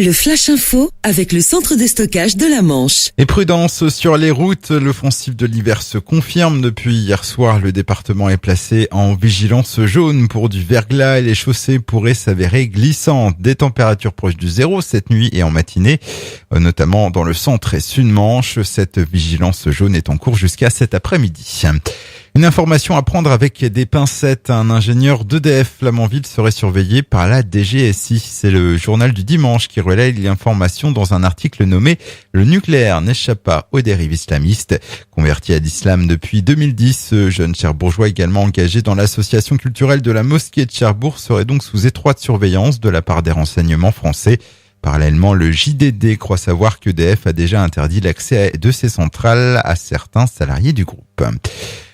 Le Flash Info avec le centre de stockage de la Manche. Et prudence sur les routes, l'offensive de l'hiver se confirme. Depuis hier soir, le département est placé en vigilance jaune pour du verglas et les chaussées pourraient s'avérer glissantes. Des températures proches du zéro cette nuit et en matinée, notamment dans le centre et sud-Manche. Cette vigilance jaune est en cours jusqu'à cet après-midi. Une information à prendre avec des pincettes. Un ingénieur d'EDF Flamanville serait surveillé par la DGSI. C'est le journal du dimanche qui relaie l'information dans un article nommé « Le nucléaire n'échappe pas aux dérives islamistes ». Converti à l'islam depuis 2010, ce jeune Cherbourgeois également engagé dans l'association culturelle de la mosquée de Cherbourg serait donc sous étroite surveillance de la part des renseignements français. Parallèlement, le JDD croit savoir qu'EDF a déjà interdit l'accès de ses centrales à certains salariés du groupe.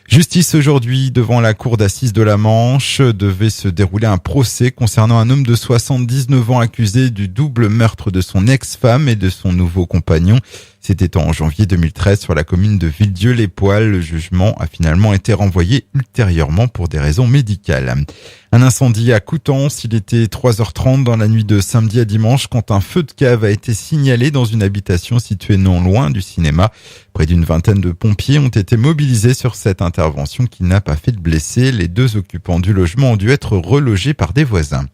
Justice aujourd'hui devant la cour d'assises de la Manche. Devait se dérouler un procès concernant un homme de 79 ans accusé du double meurtre de son ex-femme et de son nouveau compagnon. C'était en janvier 2013 sur la commune de Villedieu-les-Poils. Le jugement a finalement été renvoyé ultérieurement pour des raisons médicales. Un incendie à Coutances. Il était 3h30 dans la nuit de samedi à dimanche quand un feu de cave a été signalé dans une habitation située non loin du cinéma. Près d'une vingtaine de pompiers ont été mobilisés sur cette intervention qui n'a pas fait de blessés. Les deux occupants du logement ont dû être relogés par des voisins.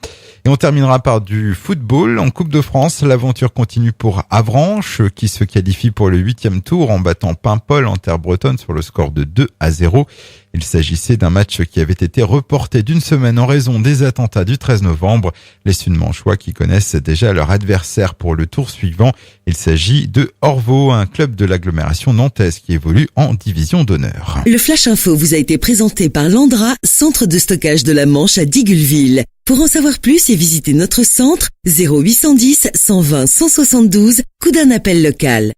Et on terminera par du football. En Coupe de France, l'aventure continue pour Avranches qui se qualifie pour le 8e tour en battant Paimpol en terre bretonne sur le score de 2-0. Il s'agissait d'un match qui avait été reporté d'une semaine en raison des attentats du 13 novembre. Les Sud-Manchois qui connaissent déjà leur adversaire pour le tour suivant. Il s'agit de Orvaux, un club de l'agglomération nantaise qui évolue en division d'honneur. Le Flash Info vous a été présenté par Landra, centre de stockage de la Manche à Diggulville. Pour en savoir plus et visiter notre centre, 0810 120 172, coup d'un appel local.